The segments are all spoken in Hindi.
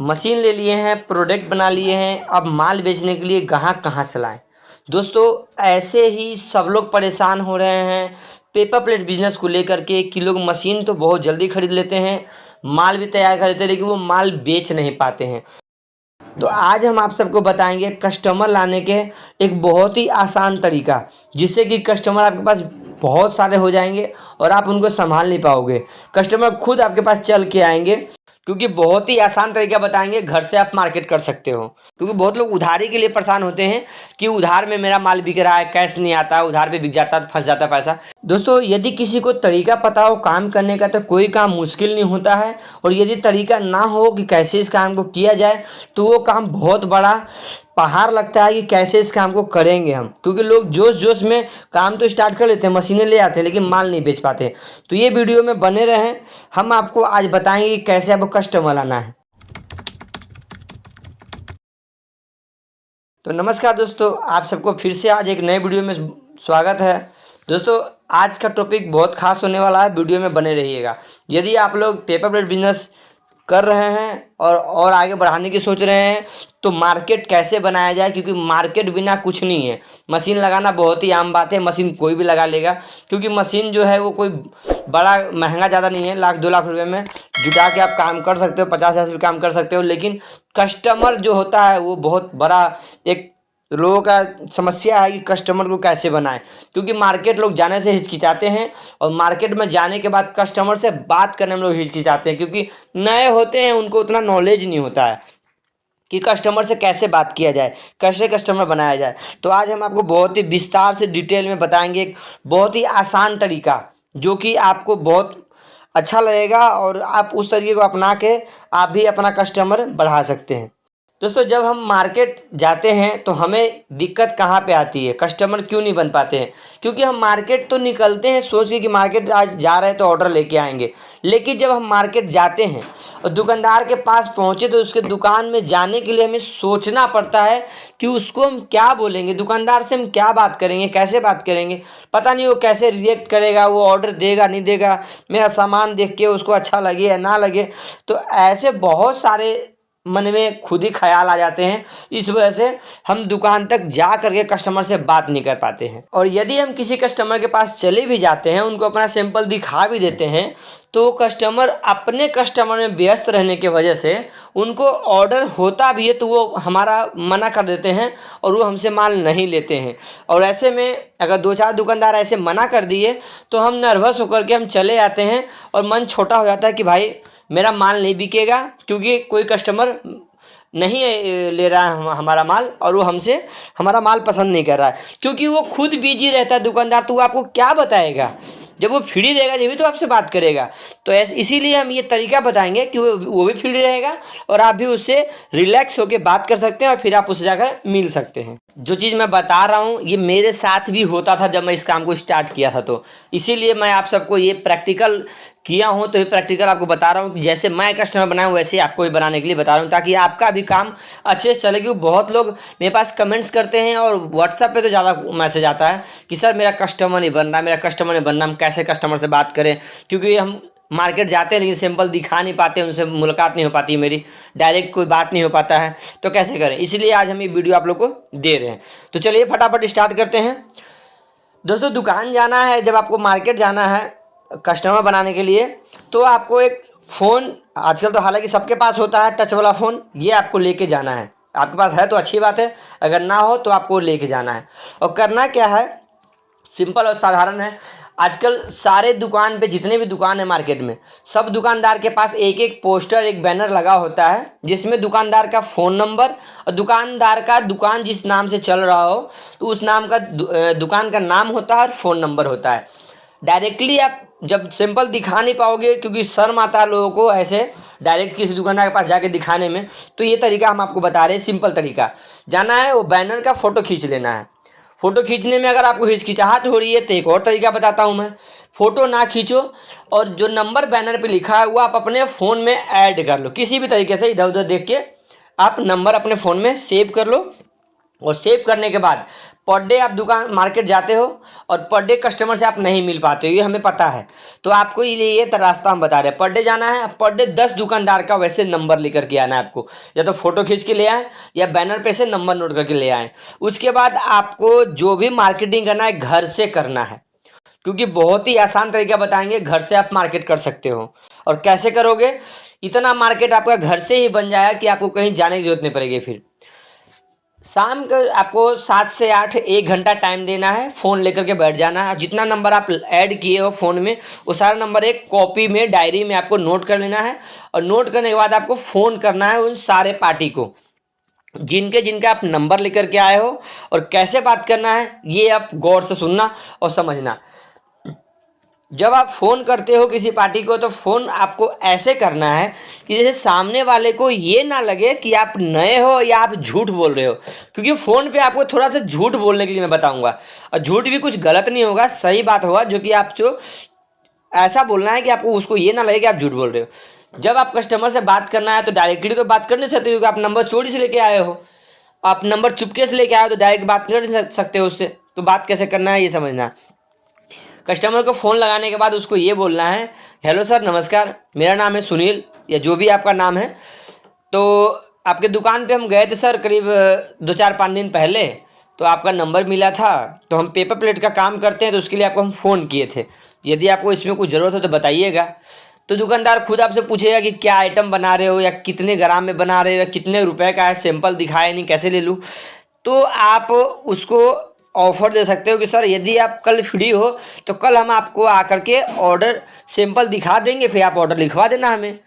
मशीन ले लिए हैं, प्रोडक्ट बना लिए हैं, अब माल बेचने के लिए ग्राहक कहाँ से लाएं। दोस्तों ऐसे ही सब लोग परेशान हो रहे हैं पेपर प्लेट बिजनेस को लेकर के कि लोग मशीन तो बहुत जल्दी खरीद लेते हैं, माल भी तैयार कर लेते हैं, लेकिन वो माल बेच नहीं पाते हैं। तो आज हम आप सबको बताएंगे कस्टमर लाने के एक बहुत ही आसान तरीका, जिससे कि कस्टमर आपके पास बहुत सारे हो जाएंगे और आप उनको संभाल नहीं पाओगे। कस्टमर खुद आपके पास चल के आएंगे, क्योंकि बहुत ही आसान तरीका बताएंगे, घर से आप मार्केट कर सकते हो। क्योंकि बहुत लोग उधारी के लिए परेशान होते हैं कि उधार में मेरा माल बिक रहा है, कैश नहीं आता है, उधार पे बिक जाता है, फंस जाता है पैसा। दोस्तों यदि किसी को तरीका पता हो काम करने का तो कोई काम मुश्किल नहीं होता है, और यदि तरीका ना हो कि कैसे इस काम को किया जाए तो वो काम बहुत बड़ा पहाड़ लगता है कि कैसे इस काम को करेंगे हम। क्योंकि लोग जोश जोश में काम तो स्टार्ट कर लेते हैं, मशीनें ले आते हैं, लेकिन माल नहीं बेच पाते। तो ये वीडियो में बने रहें, हम आपको आज बताएंगे कि कैसे आपको कस्टमर लाना है। तो नमस्कार दोस्तों, आप सबको फिर से आज एक नए वीडियो में स्वागत है। दोस्तों आज का टॉपिक बहुत खास होने वाला है, वीडियो में बने रहिएगा। यदि आप लोग पेपर प्लेट बिजनेस कर रहे हैं और आगे बढ़ाने की सोच रहे हैं तो मार्केट कैसे बनाया जाए, क्योंकि मार्केट बिना कुछ नहीं है। मशीन लगाना बहुत ही आम बात है, मशीन कोई भी लगा लेगा, क्योंकि मशीन जो है वो कोई बड़ा महंगा ज़्यादा नहीं है। 1-2 लाख रुपए में जुटा के आप काम कर सकते हो, 50,000 भी काम कर सकते हो। लेकिन कस्टमर जो होता है वो बहुत बड़ा एक लोगों का समस्या है कि कस्टमर को कैसे बनाएं, क्योंकि मार्केट लोग जाने से हिचकिचाते हैं, और मार्केट में जाने के बाद कस्टमर से बात करने में लोग हिचकिचाते हैं, क्योंकि नए होते हैं, उनको उतना नॉलेज नहीं होता है कि कस्टमर से कैसे बात किया जाए, कैसे कस्टमर बनाया जाए। तो आज हम आपको बहुत ही विस्तार से डिटेल में बताएंगे एक बहुत ही आसान तरीका, जो कि आपको बहुत अच्छा लगेगा और आप उस तरीके को अपना के आप भी अपना कस्टमर बढ़ा सकते हैं। दोस्तों जब हम मार्केट जाते हैं तो हमें दिक्कत कहाँ पे आती है, कस्टमर क्यों नहीं बन पाते हैं? क्योंकि हम मार्केट तो निकलते हैं सोच के कि मार्केट आज जा रहे हैं तो ऑर्डर लेके आएंगे, लेकिन जब हम मार्केट जाते हैं और दुकानदार के पास पहुँचे तो उसके दुकान में जाने के लिए हमें सोचना पड़ता है कि उसको हम क्या बोलेंगे, दुकानदार से हम क्या बात करेंगे, कैसे बात करेंगे। पता नहीं वो कैसे रिएक्ट करेगा, वो ऑर्डर देगा नहीं देगा, मेरा सामान देख के उसको अच्छा लगे या ना लगे। तो ऐसे बहुत सारे मन में खुद ही ख्याल आ जाते हैं, इस वजह से हम दुकान तक जा करके कस्टमर से बात नहीं कर पाते हैं। और यदि हम किसी कस्टमर के पास चले भी जाते हैं, उनको अपना सैंपल दिखा भी देते हैं, तो वो कस्टमर अपने कस्टमर में व्यस्त रहने की वजह से उनको ऑर्डर होता भी है तो वो हमारा मना कर देते हैं और वो हमसे माल नहीं लेते हैं। और ऐसे में अगर 2-4 दुकानदार ऐसे मना कर दिए तो हम नर्वस होकर के हम चले आते हैं, और मन छोटा हो जाता है कि भाई मेरा माल नहीं बिकेगा, क्योंकि कोई कस्टमर नहीं ले रहा है हमारा माल, और वो हमसे हमारा माल पसंद नहीं कर रहा है, क्योंकि वो खुद बिजी रहता है दुकानदार। तो वो आपको क्या बताएगा, जब वो फ्री रहेगा जब भी तो आपसे बात करेगा। तो ऐसे इसीलिए हम ये तरीका बताएंगे कि वो भी फ्री रहेगा और आप भी उससे रिलैक्स होकर बात कर सकते हैं, और फिर आप उससे जाकर मिल सकते हैं। जो चीज़ मैं बता रहा हूँ ये मेरे साथ भी होता था जब मैं इस काम को स्टार्ट किया था, तो इसीलिए मैं आप सबको ये प्रैक्टिकल किया हूँ। तो ये प्रैक्टिकल आपको बता रहा हूँ कि जैसे मैं कस्टमर बनाऊँ वैसे आपको भी बनाने के लिए बता रहा हूँ, ताकि आपका भी काम अच्छे से चले। क्योंकि बहुत लोग मेरे पास कमेंट्स करते हैं और व्हाट्सएप पे तो ज़्यादा मैसेज आता है कि सर मेरा कस्टमर नहीं बन रहा, मेरा कस्टमर नहीं बनना, हम कैसे कस्टमर से बात करें। क्योंकि हम मार्केट जाते हैं लेकिन सैंपल दिखा नहीं पाते, उनसे मुलाकात नहीं हो पाती, मेरी डायरेक्ट कोई बात नहीं हो पाता है, तो कैसे करें। इसलिए आज हम ये वीडियो आप लोग को दे रहे हैं। तो चलिए फटाफट स्टार्ट करते हैं। दोस्तों दुकान जाना है, जब आपको मार्केट जाना है कस्टमर बनाने के लिए, तो आपको एक फ़ोन, आजकल तो हालांकि सबके पास होता है टच वाला फ़ोन, ये आपको लेके जाना है। आपके पास है तो अच्छी बात है, अगर ना हो तो आपको लेके जाना है। और करना क्या है, सिंपल और साधारण है। आजकल सारे दुकान पे जितने भी दुकान है मार्केट में, सब दुकानदार के पास एक एक पोस्टर, एक बैनर लगा होता है, जिसमें दुकानदार का फ़ोन नंबर और दुकानदार का दुकान जिस नाम से चल रहा हो तो उस नाम का दुकान का नाम होता है और फ़ोन नंबर होता है। डायरेक्टली आप जब सैंपल दिखा नहीं पाओगे, क्योंकि शर्म आता है लोगों को ऐसे डायरेक्ट किसी दुकानदार के पास जाके दिखाने में, तो ये तरीका हम आपको बता रहे हैं, सिंपल तरीका। जाना है, वो बैनर का फ़ोटो खींच लेना है। फ़ोटो खींचने में अगर आपको हिचकिचाहट हो रही है तो एक और तरीका बताता हूँ मैं। फ़ोटो ना खींचो और जो नंबर बैनर पे लिखा है वो आप अपने फ़ोन में ऐड कर लो, किसी भी तरीके से इधर उधर देख के आप नंबर अपने फ़ोन में सेव कर लो। और सेव करने के बाद पर डे आप दुकान मार्केट जाते हो और पर डे कस्टमर से आप नहीं मिल पाते हो, ये हमें पता है। तो आपको ये रास्ता हम बता रहे हैं। पर डे जाना है, पर डे 10 दुकानदार का वैसे नंबर लेकर के आना है आपको, या तो फोटो खींच के ले आए या बैनर पे से नंबर नोट करके ले आए। उसके बाद आपको जो भी मार्केटिंग करना है घर से करना है, क्योंकि बहुत ही आसान तरीका बताएंगे, घर से आप मार्केट कर सकते हो। और कैसे करोगे, इतना मार्केट आपका घर से ही बन जाएगा कि आपको कहीं जाने की जरूरत नहीं पड़ेगी। फिर शाम को आपको 7 से 8 1 घंटा टाइम देना है, फ़ोन लेकर के बैठ जाना है। जितना नंबर आप ऐड किए हो फ़ोन में वो सारा नंबर एक कॉपी में डायरी में आपको नोट कर लेना है। और नोट करने के बाद आपको फ़ोन करना है उन सारे पार्टी को जिनके जिनके आप नंबर लेकर के आए हो। और कैसे बात करना है ये आप गौर से सुनना और समझना। जब आप फ़ोन करते हो किसी पार्टी को तो फ़ोन आपको ऐसे करना है कि जैसे सामने वाले को ये ना लगे कि आप नए हो या आप झूठ बोल रहे हो, क्योंकि फ़ोन पे आपको थोड़ा सा झूठ बोलने के लिए मैं बताऊंगा। और झूठ भी कुछ गलत नहीं होगा, सही बात होगा, जो कि आप जो ऐसा बोलना है कि आपको उसको ये ना लगे कि आप झूठ बोल रहे हो। जब आप कस्टमर से बात करना है तो डायरेक्टली तो बात कर नहीं सकते, क्योंकि आप नंबर चोरी से लेके आए हो। आप नंबर चुपके से लेके आए हो तो डायरेक्ट बात कर नहीं सकते हो उससे। तो बात कैसे करना है ये समझना। कस्टमर को फ़ोन लगाने के बाद उसको ये बोलना है, हेलो सर नमस्कार, मेरा नाम है सुनील, या जो भी आपका नाम है। तो आपके दुकान पे हम गए थे सर करीब 2-4-5 दिन पहले, तो आपका नंबर मिला था। तो हम पेपर प्लेट का काम करते हैं तो उसके लिए आपको हम फ़ोन किए थे। यदि आपको इसमें कुछ ज़रूरत हो तो बताइएगा। तो दुकानदार खुद आपसे पूछेगा कि क्या आइटम बना रहे हो, या कितने ग्राम में बना रहे हो, या कितने रुपए का है, सैंपल दिखाए नहीं, कैसे ले लूँ। तो आप उसको ऑफ़र दे सकते हो कि सर यदि आप कल फ्री हो तो कल हम आपको आकर के ऑर्डर सैंपल दिखा देंगे, फिर आप ऑर्डर लिखवा देना हमें।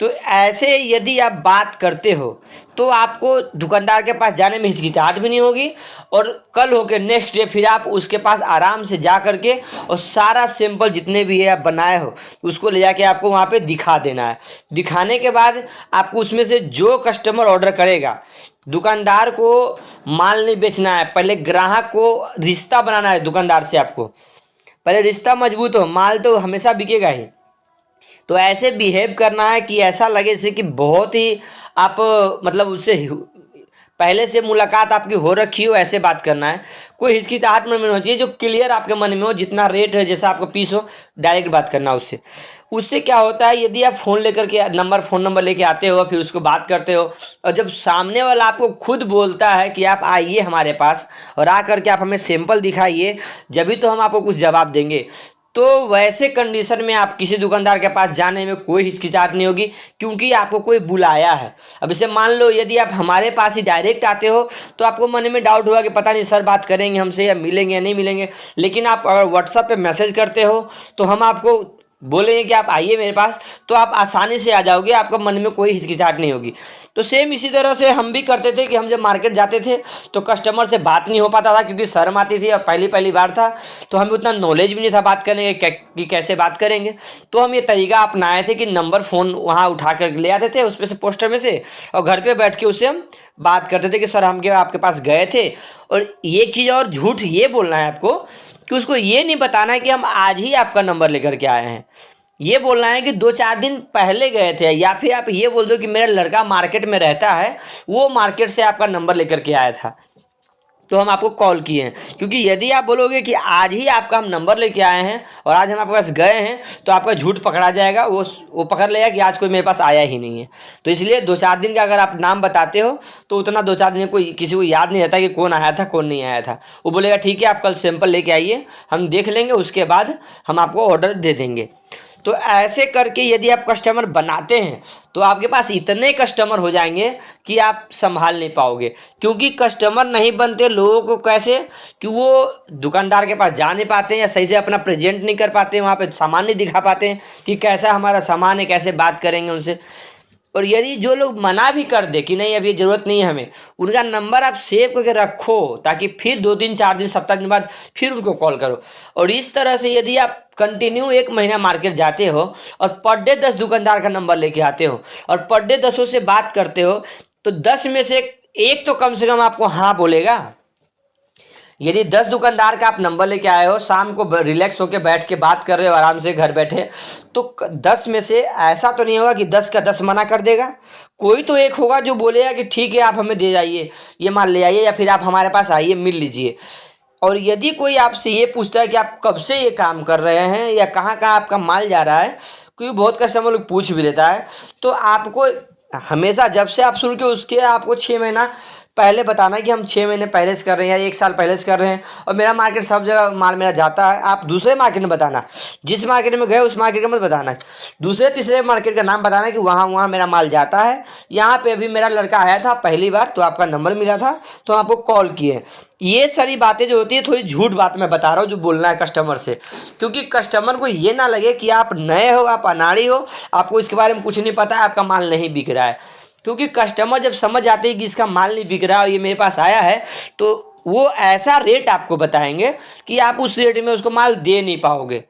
तो ऐसे यदि आप बात करते हो तो आपको दुकानदार के पास जाने में हिचकिचाहट भी नहीं होगी। और कल होके नेक्स्ट डे फिर आप उसके पास आराम से जा करके और सारा सैंपल जितने भी है आप बनाए हो उसको ले जाके आपको वहाँ पे दिखा देना है। दिखाने के बाद आपको उसमें से जो कस्टमर ऑर्डर करेगा, दुकानदार को माल नहीं बेचना है, पहले ग्राहक को रिश्ता बनाना है दुकानदार से। आपको पहले रिश्ता मजबूत हो, माल तो हमेशा बिकेगा ही। तो ऐसे बिहेव करना है कि ऐसा लगे जैसे कि बहुत ही आप मतलब उससे पहले से मुलाकात आपकी हो रखी हो, ऐसे बात करना है। कोई हिचकिचाहट मन में नहीं होना चाहिए, जो क्लियर आपके मन में हो, जितना रेट है जैसा आपको पीस हो डायरेक्ट बात करना उससे। उससे क्या होता है, यदि आप फ़ोन लेकर के फ़ोन नंबर लेके आते हो, फिर उसको बात करते हो, और जब सामने वाला आपको खुद बोलता है कि आप आइए हमारे पास और आ करके आप हमें सैंपल दिखाइए, जब भी तो हम आपको कुछ जवाब देंगे। तो वैसे कंडीशन में आप किसी दुकानदार के पास जाने में कोई हिचकिचाहट नहीं होगी, क्योंकि आपको कोई बुलाया है। अब इसे मान लो यदि आप हमारे पास ही डायरेक्ट आते हो तो आपको मन में डाउट होगा कि पता नहीं सर बात करेंगे हमसे या मिलेंगे या नहीं मिलेंगे। लेकिन आप अगर व्हाट्सएप पे मैसेज करते हो तो हम आपको बोलेंगे कि आप आइए मेरे पास, तो आप आसानी से आ जाओगे, आपका मन में कोई हिचकिचाहट नहीं होगी। तो सेम इसी तरह से हम भी करते थे कि हम जब मार्केट जाते थे तो कस्टमर से बात नहीं हो पाता था, क्योंकि शर्म आती थी और पहली पहली बार था, तो हमें उतना नॉलेज भी नहीं था बात करने कि कैसे बात करेंगे। तो हम ये तरीका अपनाए थे कि नंबर फ़ोन वहाँ उठा कर ले आते थे उस पर से पोस्टर में से, और घर पर बैठ के उससे हम बात करते थे कि सर हम आपके पास गए थे। और एक चीज़ और झूठ ये बोलना है आपको कि उसको ये नहीं बताना है कि हम आज ही आपका नंबर लेकर के आए हैं। ये बोलना है कि 2-4 दिन पहले गए थे, या फिर आप ये बोल दो कि मेरा लड़का मार्केट में रहता है, वो मार्केट से आपका नंबर लेकर के आया था तो हम आपको कॉल किए हैं। क्योंकि यदि आप बोलोगे कि आज ही आपका हम नंबर लेके आए हैं और आज हम आपके पास गए हैं तो आपका झूठ पकड़ा जाएगा, वो पकड़ लेगा कि आज कोई मेरे पास आया ही नहीं है। तो इसलिए 2-4 दिन का अगर आप नाम बताते हो तो उतना 2-4 दिन कोई किसी को याद नहीं रहता कि कौन आया था कौन नहीं आया था। वो बोलेगा ठीक है आप कल सैंपल लेके आइए, हम देख लेंगे, उसके बाद हम आपको ऑर्डर दे देंगे। तो ऐसे करके यदि आप कस्टमर बनाते हैं तो आपके पास इतने कस्टमर हो जाएंगे कि आप संभाल नहीं पाओगे। क्योंकि कस्टमर नहीं बनते लोगों को कैसे, कि वो दुकानदार के पास जा नहीं पाते हैं या सही से अपना प्रेजेंट नहीं कर पाते हैं, वहाँ पे सामान नहीं दिखा पाते हैं कि कैसा हमारा सामान है, कैसे बात करेंगे उनसे। और यदि जो लोग मना भी कर दे कि नहीं अभी ज़रूरत नहीं है हमें, उनका नंबर आप सेव करके रखो ताकि फिर 2 दिन 4 दिन सप्ताह दिन बाद फिर उनको कॉल करो। और इस तरह से यदि आप कंटिन्यू 1 महीना मार्केट जाते हो और पर डे 10 दुकानदार का नंबर लेके आते हो और पर डे 10 से बात करते हो, तो 10 में से एक तो कम से कम आपको हाँ बोलेगा। यदि 10 दुकानदार का आप नंबर लेके आए हो, शाम को रिलैक्स होकर बैठ के बात कर रहे हो आराम से घर बैठे, तो 10 में से ऐसा तो नहीं होगा कि 10 का 10 मना कर देगा। कोई तो एक होगा जो बोलेगा कि ठीक है आप हमें दे जाइए, ये माल ले आइए, या फिर आप हमारे पास आइए मिल लीजिए। और यदि कोई आपसे ये पूछता है कि आप कब से ये काम कर रहे हैं या कहाँ कहाँ आपका माल जा रहा है, क्योंकि बहुत कस्टमर लोग पूछ भी लेता है, तो आपको हमेशा जब से आप शुरू किए उसके आपको 6 महीना पहले बताना है कि हम 6 महीने पहले से कर रहे हैं या 1 साल पहले से कर रहे हैं और मेरा मार्केट सब जगह माल मेरा जाता है। आप दूसरे मार्केट में बताना, जिस मार्केट में गए उस मार्केट का मत बताना, दूसरे तीसरे मार्केट का नाम बताना कि वहाँ मेरा माल जाता है। यहाँ पे अभी मेरा लड़का आया था पहली बार, तो आपका नंबर मिला था तो आपको कॉल किए। ये सारी बातें जो होती है थोड़ी झूठ बात मैं बता रहा हूँ जो बोलना है कस्टमर से, क्योंकि कस्टमर को ये ना लगे कि आप नए हो, आप अनाड़ी हो, आपको इसके बारे में कुछ नहीं पता है, आपका माल नहीं बिक रहा है। क्योंकि कस्टमर जब समझ आते हैं कि इसका माल नहीं बिक रहा और ये मेरे पास आया है, तो वो ऐसा रेट आपको बताएंगे कि आप उस रेट में उसको माल दे नहीं पाओगे।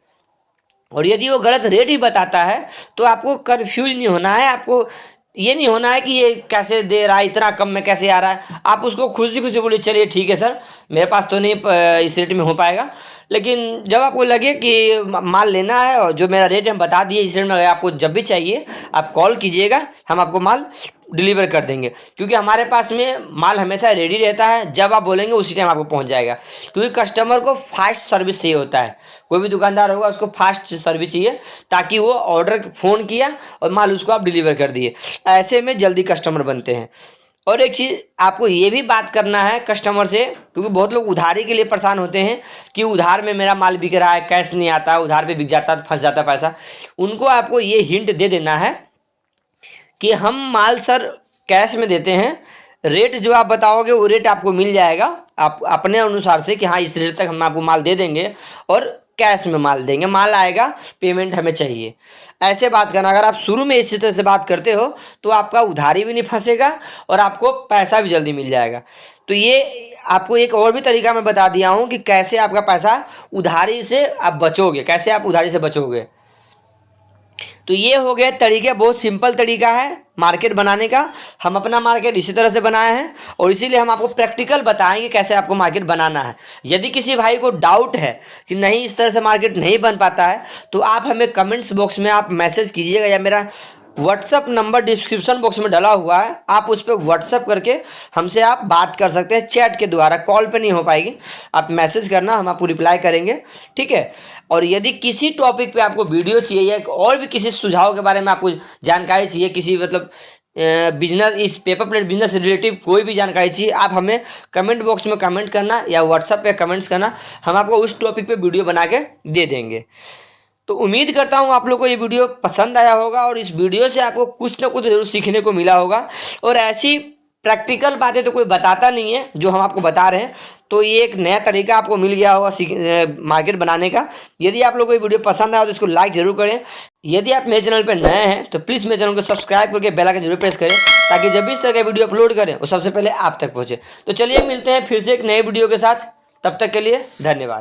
और यदि वो गलत रेट ही बताता है तो आपको कन्फ्यूज नहीं होना है, आपको ये नहीं होना है कि ये कैसे दे रहा है, इतना कम में कैसे आ रहा है। आप उसको खुशी खुशी बोलिए चलिए ठीक है सर, मेरे पास तो नहीं इस रेट में हो पाएगा, लेकिन जब आपको लगे कि माल लेना है और जो मेरा रेट हम बता दिए इस रेट में, अगर आपको जब भी चाहिए आप कॉल कीजिएगा, हम आपको माल डिलीवर कर देंगे। क्योंकि हमारे पास में माल हमेशा रेडी रहता है, जब आप बोलेंगे उसी टाइम आपको पहुंच जाएगा। क्योंकि कस्टमर को फास्ट सर्विस चाहिए होता है, कोई भी दुकानदार होगा उसको फास्ट सर्विस चाहिए, ताकि वो ऑर्डर फ़ोन किया और माल उसको आप डिलीवर कर दिए, ऐसे में जल्दी कस्टमर बनते हैं। और एक चीज़ आपको ये भी बात करना है कस्टमर से, क्योंकि बहुत लोग उधारी के लिए परेशान होते हैं कि उधार में मेरा माल बिक रहा है, कैश नहीं आता, उधार पे बिक जाता है, फंस जाता पैसा। उनको आपको ये हिंट दे देना है कि हम माल सर कैश में देते हैं, रेट जो आप बताओगे वो रेट आपको मिल जाएगा, आप अपने अनुसार से कि हाँ इस रेट तक हम आपको माल दे देंगे और कैश में माल देंगे, माल आएगा, पेमेंट हमें चाहिए। ऐसे बात करना। अगर आप शुरू में इसी तरह से बात करते हो तो आपका उधारी भी नहीं फंसेगा और आपको पैसा भी जल्दी मिल जाएगा। तो ये आपको एक और भी तरीका मैं बता दिया हूँ कि कैसे आपका पैसा उधारी से आप बचोगे, कैसे आप उधारी से बचोगे। तो ये हो गया तरीके, बहुत सिंपल तरीका है मार्केट बनाने का। हम अपना मार्केट इसी तरह से बनाए हैं और इसीलिए हम आपको प्रैक्टिकल बताएंगे कैसे आपको मार्केट बनाना है। यदि किसी भाई को डाउट है कि नहीं इस तरह से मार्केट नहीं बन पाता है, तो आप हमें कमेंट्स बॉक्स में आप मैसेज कीजिएगा, या मेरा व्हाट्सअप नंबर डिस्क्रिप्शन बॉक्स में डाला हुआ है, आप उस पर व्हाट्सअप करके हमसे आप बात कर सकते हैं चैट के द्वारा, कॉल पे नहीं हो पाएगी। आप मैसेज करना, हम आपको रिप्लाई करेंगे, ठीक है। और यदि किसी टॉपिक पे आपको वीडियो चाहिए या और भी किसी सुझाव के बारे में आपको जानकारी चाहिए, किसी मतलब बिजनेस, इस पेपर प्लेट बिजनेस से रिलेटिव कोई भी जानकारी चाहिए, आप हमें कमेंट बॉक्स में कमेंट करना या व्हाट्सएप पे कमेंट्स करना, हम आपको उस टॉपिक पे वीडियो बना के दे देंगे। तो उम्मीद करता हूँ आप लोग को ये वीडियो पसंद आया होगा और इस वीडियो से आपको कुछ ना कुछ जरूर सीखने को मिला होगा। और ऐसी प्रैक्टिकल बातें तो कोई बताता नहीं है जो हम आपको बता रहे हैं, तो ये एक नया तरीका आपको मिल गया होगा मार्केट बनाने का। यदि आप लोग को ये वीडियो पसंद आया तो इसको लाइक जरूर करें। यदि आप मेरे चैनल पर नए हैं तो प्लीज़ मेरे चैनल को सब्सक्राइब करके बेल आइकन जरूर प्रेस करें, ताकि जब भी इस तरह का वीडियो अपलोड करें वो सबसे पहले आप तक पहुँचे। तो चलिए मिलते हैं फिर से एक नए वीडियो के साथ, तब तक के लिए धन्यवाद।